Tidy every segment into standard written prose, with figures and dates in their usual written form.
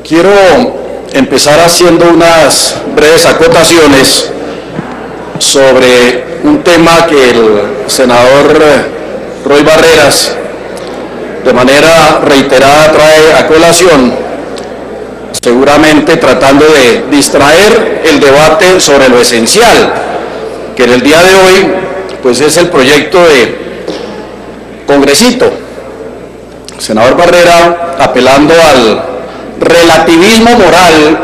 Quiero empezar haciendo unas breves acotaciones sobre un tema que el senador Roy Barreras de manera reiterada trae a colación, seguramente tratando de distraer el debate sobre lo esencial, que en el día de hoy pues es el proyecto de Congresito. El senador Barrera, apelando al relativismo moral,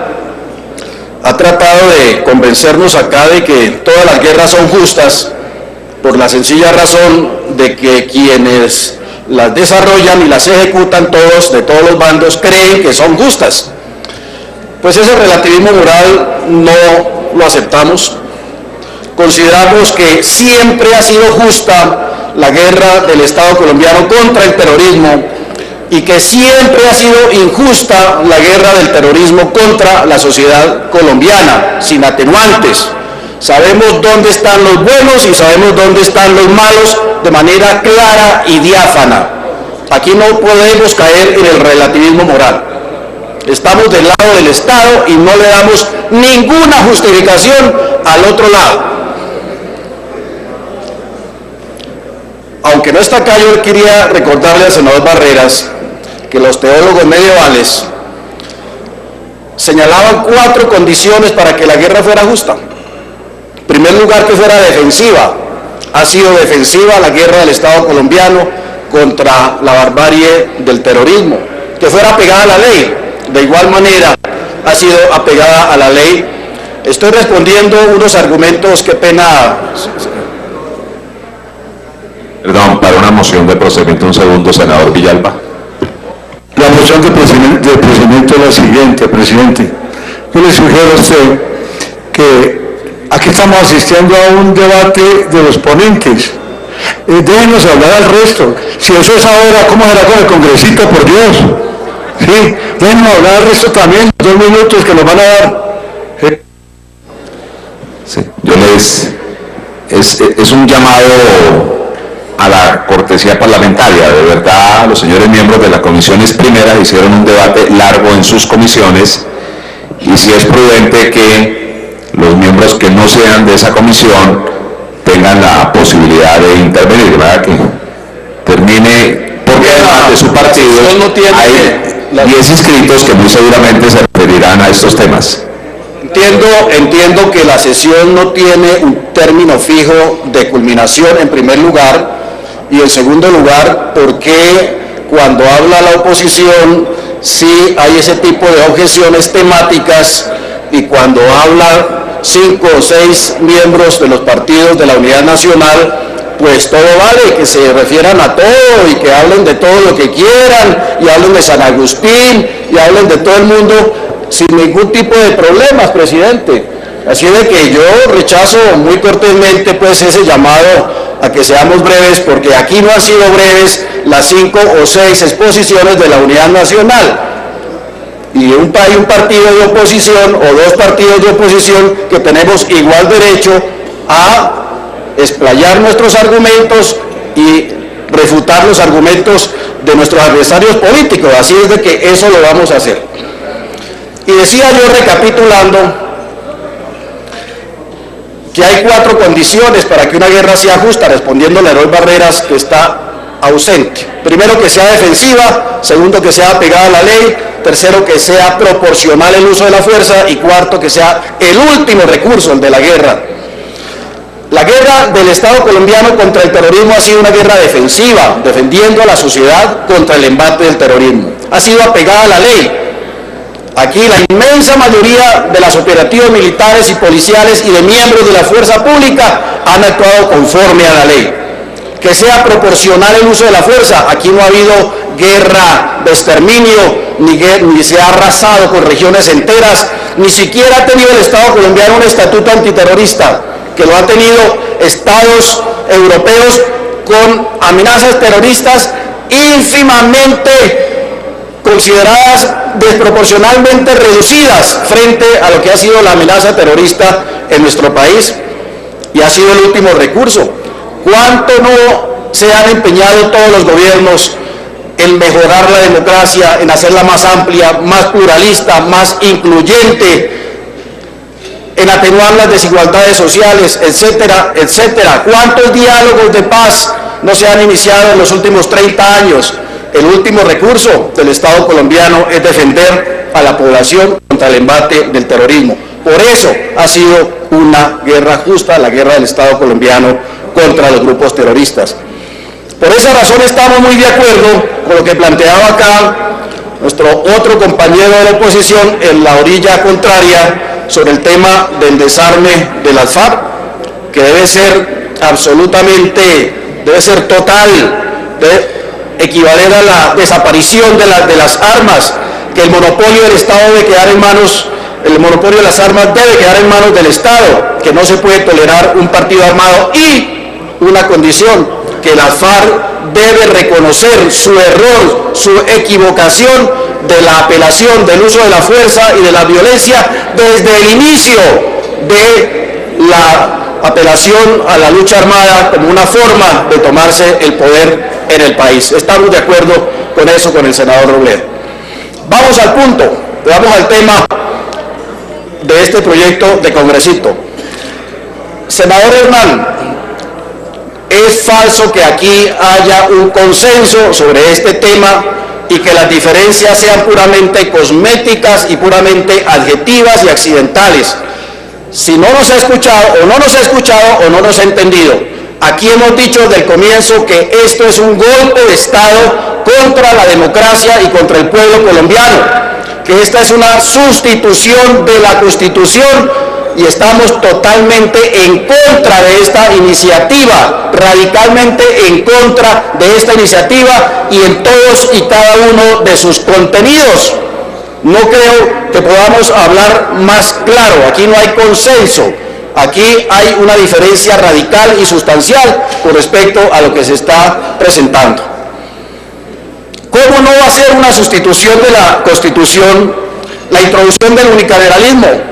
ha tratado de convencernos acá de que todas las guerras son justas por la sencilla razón de que quienes las desarrollan y las ejecutan todos, de todos los bandos, creen que son justas. Pues ese relativismo moral no lo aceptamos. Consideramos que siempre ha sido justa la guerra del Estado colombiano contra el terrorismo y que siempre ha sido injusta la guerra del terrorismo contra la sociedad colombiana, sin atenuantes. Sabemos dónde están los buenos y sabemos dónde están los malos de manera clara y diáfana. Aquí no podemos caer en el relativismo moral. Estamos del lado del Estado y no le damos ninguna justificación al otro lado. Aunque no está acá, yo quería recordarle al senador Barreras que los teólogos medievales señalaban 4 condiciones para que la guerra fuera justa. En primer lugar, que fuera defensiva. Ha sido defensiva la guerra del Estado colombiano contra la barbarie del terrorismo. Que fuera apegada a la ley. De igual manera, ha sido apegada a la ley. Estoy respondiendo unos argumentos, qué pena. Perdón, para una moción de procedimiento, un segundo, senador Villalba. La moción de procedimiento es la siguiente, presidente. Yo le sugiero a usted que aquí estamos asistiendo a un debate de los ponentes. Déjenos hablar al resto. Si eso es ahora, ¿cómo será con el Congresito, por Dios? Sí, déjenos hablar al resto también, 2 minutos que nos van a dar. Sí, yo es un llamado a la cortesía parlamentaria. De verdad, los señores miembros de las comisiones primeras hicieron un debate largo en sus comisiones, y si es prudente que los miembros que no sean de esa comisión tengan la posibilidad de intervenir, ¿verdad? Que termine, porque además de su partido hay 10 inscritos que muy seguramente se referirán a estos temas. Entiendo que la sesión no tiene un término fijo de culminación, en primer lugar, y en segundo lugar, porque cuando habla la oposición sí hay ese tipo de objeciones temáticas, y cuando habla 5 o 6 miembros de los partidos de la Unidad Nacional, pues todo vale, que se refieran a todo y que hablen de todo lo que quieran, y hablen de San Agustín, y hablen de todo el mundo, sin ningún tipo de problemas, presidente. Así de que yo rechazo muy cortésmente pues ese llamado a que seamos breves, porque aquí no han sido breves las 5 o 6 exposiciones de la Unidad Nacional. Y hay un partido de oposición o 2 partidos de oposición que tenemos igual derecho a explayar nuestros argumentos y refutar los argumentos de nuestros adversarios políticos. Así es de que eso lo vamos a hacer. Y decía yo, recapitulando, que hay 4 condiciones para que una guerra sea justa, respondiéndole a Roy Barreras, que está ausente. Primero, que sea defensiva. Segundo, que sea apegada a la ley. Tercero, que sea proporcional el uso de la fuerza. Y cuarto, que sea el último recurso, el de la guerra. La guerra del Estado colombiano contra el terrorismo ha sido una guerra defensiva, defendiendo a la sociedad contra el embate del terrorismo. Ha sido apegada a la ley. Aquí la inmensa mayoría de las operativos militares y policiales y de miembros de la fuerza pública han actuado conforme a la ley. Que sea proporcional el uso de la fuerza. Aquí no ha habido guerra de exterminio, ni se ha arrasado con regiones enteras, ni siquiera ha tenido el Estado colombiano un estatuto antiterrorista, que lo han tenido estados europeos con amenazas terroristas ínfimamente consideradas desproporcionalmente reducidas frente a lo que ha sido la amenaza terrorista en nuestro país, y ha sido el último recurso. ¿Cuánto no se han empeñado todos los gobiernos en mejorar la democracia, en hacerla más amplia, más pluralista, más incluyente, en atenuar las desigualdades sociales, etcétera, etcétera. ¿Cuántos diálogos de paz no se han iniciado en los últimos 30 años? El último recurso del Estado colombiano es defender a la población contra el embate del terrorismo. Por eso ha sido una guerra justa, la guerra del Estado colombiano contra los grupos terroristas. Por esa razón estamos muy de acuerdo con lo que planteaba acá nuestro otro compañero de la oposición en la orilla contraria sobre el tema del desarme de las FARC, que debe ser absolutamente, debe ser total, debe equivaler a la desaparición de las armas, que el monopolio del Estado debe quedar en manos, el monopolio de las armas debe quedar en manos del Estado, que no se puede tolerar un partido armado, y una condición, que la FARC debe reconocer su error, su equivocación de la apelación, del uso de la fuerza y de la violencia desde el inicio de la apelación a la lucha armada como una forma de tomarse el poder en el país. Estamos de acuerdo con eso, con el senador Robledo. Vamos al punto, vamos al tema de este proyecto de congresito. Senador Hernán, es falso que aquí haya un consenso sobre este tema y que las diferencias sean puramente cosméticas y puramente adjetivas y accidentales. Si no nos ha escuchado o no nos ha escuchado o no nos ha entendido, aquí hemos dicho desde el comienzo que esto es un golpe de Estado contra la democracia y contra el pueblo colombiano, que esta es una sustitución de la Constitución, y estamos totalmente en contra de esta iniciativa, radicalmente en contra de esta iniciativa y en todos y cada uno de sus contenidos. No creo que podamos hablar más claro, aquí no hay consenso, aquí hay una diferencia radical y sustancial con respecto a lo que se está presentando. ¿Cómo no va a ser una sustitución de la Constitución la introducción del unicameralismo?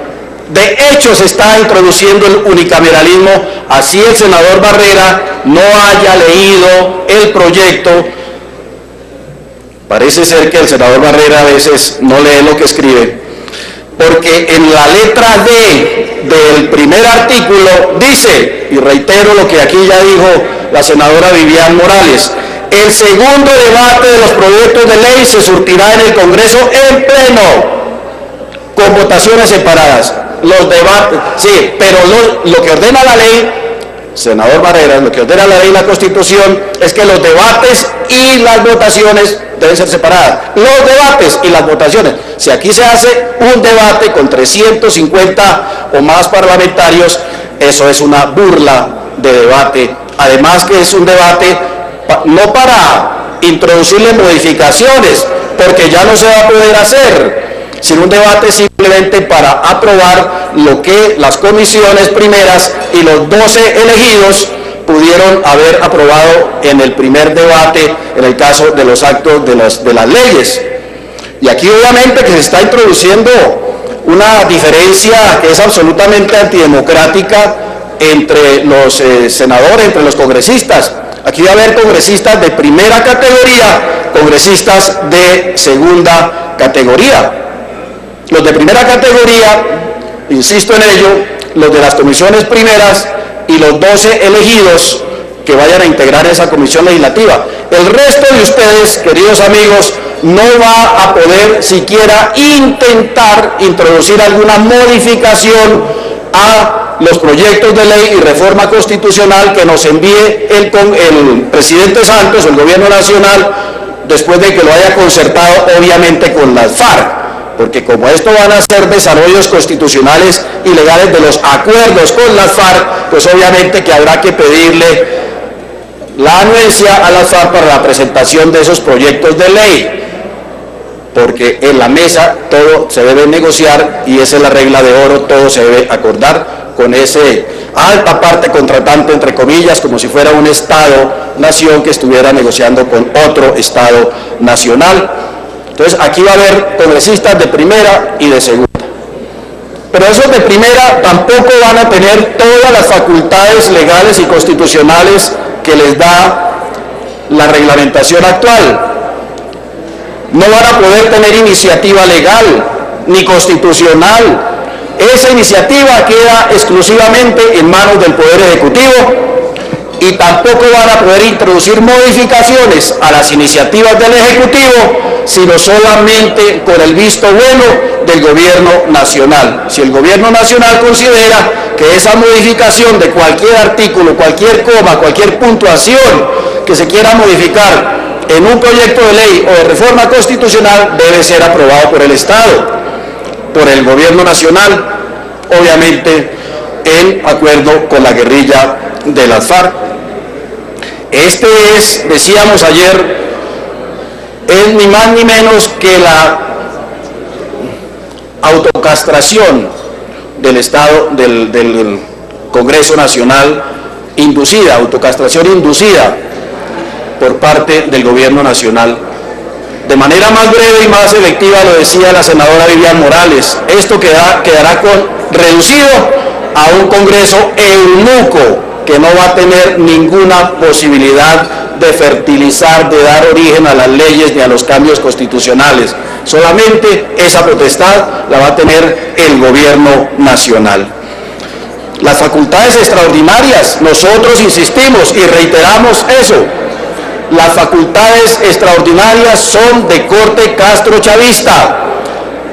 De hecho, se está introduciendo el unicameralismo, así el senador Barrera no haya leído el proyecto. Parece ser que el senador Barrera a veces no lee lo que escribe, porque en la letra D del primer artículo dice, y reitero lo que aquí ya dijo la senadora Vivian Morales, el segundo debate de los proyectos de ley se surtirá en el Congreso en pleno, con votaciones separadas. Los debates, sí, pero lo que ordena la ley, senador Barrera, lo que ordena la ley y la Constitución es que los debates y las votaciones deben ser separadas. Los debates y las votaciones. Si aquí se hace un debate con 350 o más parlamentarios, eso es una burla de debate. Además que es un debate no para introducirle modificaciones, porque ya no se va a poder hacer, sino un debate simplemente para aprobar lo que las comisiones primeras y los 12 elegidos pudieron haber aprobado en el primer debate, en el caso de los actos de las leyes. Y aquí obviamente que se está introduciendo una diferencia que es absolutamente antidemocrática entre los senadores, entre los congresistas. Aquí va a haber congresistas de primera categoría, congresistas de segunda categoría. Los de primera categoría, insisto en ello, los de las comisiones primeras y los 12 elegidos que vayan a integrar esa comisión legislativa. El resto de ustedes, queridos amigos, no va a poder siquiera intentar introducir alguna modificación a los proyectos de ley y reforma constitucional que nos envíe el presidente Santos, el gobierno nacional, después de que lo haya concertado obviamente con las FARC. Porque como esto van a ser desarrollos constitucionales y legales de los acuerdos con las FARC, pues obviamente que habrá que pedirle la anuencia a las FARC para la presentación de esos proyectos de ley, porque en la mesa todo se debe negociar y esa es la regla de oro, todo se debe acordar con ese alta parte contratante, entre comillas, como si fuera un Estado-nación que estuviera negociando con otro Estado nacional. Entonces aquí va a haber congresistas de primera y de segunda. Pero esos de primera tampoco van a tener todas las facultades legales y constitucionales que les da la reglamentación actual. no van a poder tener iniciativa legal ni constitucional. Esa iniciativa queda exclusivamente en manos del Poder Ejecutivo y tampoco van a poder introducir modificaciones a las iniciativas del Ejecutivo, sino solamente con el visto bueno del Gobierno Nacional. Si el Gobierno Nacional considera que esa modificación de cualquier artículo, cualquier coma, cualquier puntuación que se quiera modificar en un proyecto de ley o de reforma constitucional debe ser aprobado por el Estado, por el Gobierno Nacional, obviamente en acuerdo con la guerrilla de las FARC. Este es, decíamos ayer, es ni más ni menos que la autocastración del Estado, del Congreso Nacional inducida, autocastración inducida por parte del Gobierno Nacional. De manera más breve y más efectiva, lo decía la senadora Vivian Morales, esto quedará reducido a un Congreso eunuco que no va a tener ninguna posibilidad de fertilizar, de dar origen a las leyes ni a los cambios constitucionales. Solamente esa potestad la va a tener el Gobierno Nacional. Las facultades extraordinarias, nosotros insistimos y reiteramos eso. Las facultades extraordinarias son de corte castrochavista,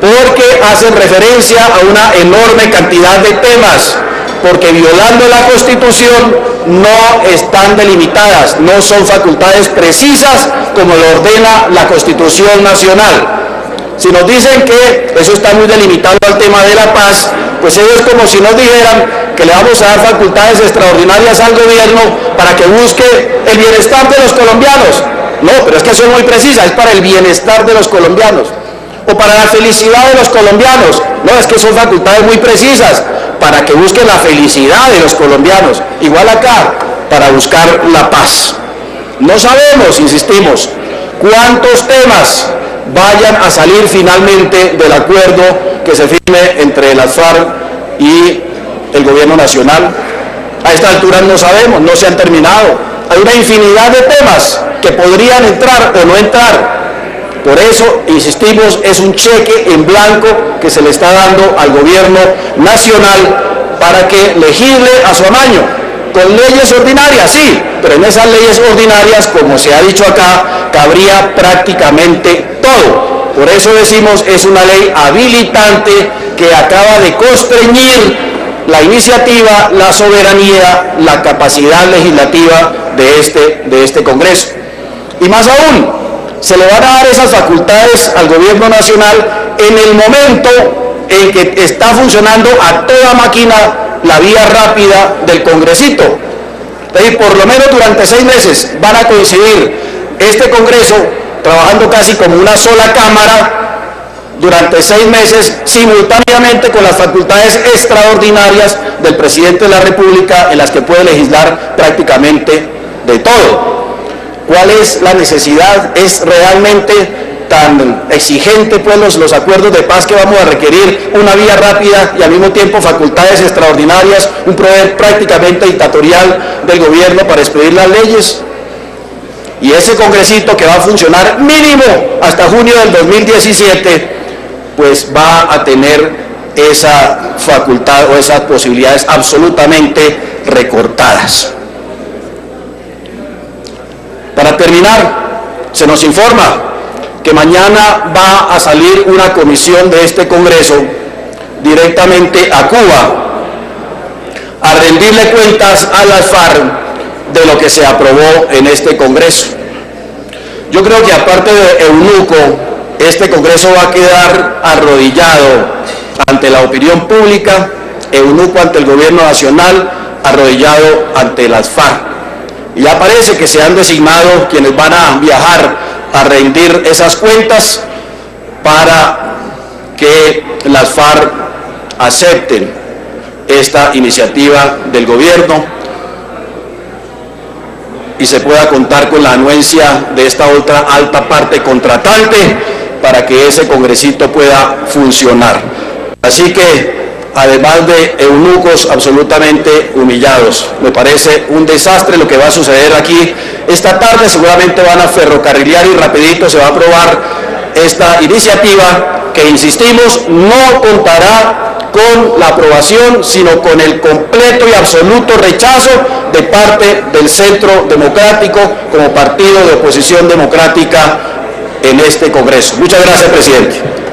porque hacen referencia a una enorme cantidad de temas, porque violando la Constitución no están delimitadas, no son facultades precisas como lo ordena la Constitución Nacional. Si nos dicen que eso está muy delimitado al tema de la paz, pues eso es como si nos dijeran que le vamos a dar facultades extraordinarias al gobierno para que busque el bienestar de los colombianos. No, pero es que son muy precisas, es para el bienestar de los colombianos. O para la felicidad de los colombianos. No, es que son facultades muy precisas para que busquen la felicidad de los colombianos. Igual acá, para buscar la paz. No sabemos, insistimos, cuántos temas vayan a salir finalmente del acuerdo que se firme entre las FARC y el Gobierno Nacional. A esta altura no sabemos, no se han terminado. Hay una infinidad de temas que podrían entrar o no entrar. Por eso, insistimos, es un cheque en blanco que se le está dando al Gobierno Nacional para que legisle a su amaño, con leyes ordinarias, sí, pero en esas leyes ordinarias, como se ha dicho acá, cabría prácticamente todo. Por eso decimos, es una ley habilitante que acaba de constreñir la iniciativa, la soberanía, la capacidad legislativa de este Congreso. Y más aún, se le van a dar esas facultades al Gobierno Nacional en el momento en que está funcionando a toda máquina la vía rápida del Congresito. Es decir, por lo menos durante 6 meses van a coincidir este Congreso trabajando casi como una sola Cámara durante 6 meses simultáneamente con las facultades extraordinarias del Presidente de la República, en las que puede legislar prácticamente de todo. ¿Cuál es la necesidad? ¿Es realmente tan exigente pues los acuerdos de paz que vamos a requerir una vía rápida y al mismo tiempo facultades extraordinarias, un poder prácticamente dictatorial del gobierno para expedir las leyes? Y ese congresito que va a funcionar mínimo hasta junio del 2017, pues va a tener esa facultad o esas posibilidades absolutamente recortadas. Para terminar, se nos informa que mañana va a salir una comisión de este Congreso directamente a Cuba a rendirle cuentas a las FARC de lo que se aprobó en este Congreso. Yo creo que aparte de eunuco, este Congreso va a quedar arrodillado ante la opinión pública, eunuco ante el Gobierno Nacional, arrodillado ante las FARC. Y ya parece que se han designado quienes van a viajar a rendir esas cuentas para que las FARC acepten esta iniciativa del gobierno y se pueda contar con la anuencia de esta otra alta parte contratante para que ese congresito pueda funcionar. Así que, además de eunucos absolutamente humillados, me parece un desastre lo que va a suceder aquí. Esta tarde seguramente van a ferrocarrilear y rapidito se va a aprobar esta iniciativa que, insistimos, no contará con la aprobación, sino con el completo y absoluto rechazo de parte del Centro Democrático como partido de oposición democrática en este Congreso. Muchas gracias, presidente.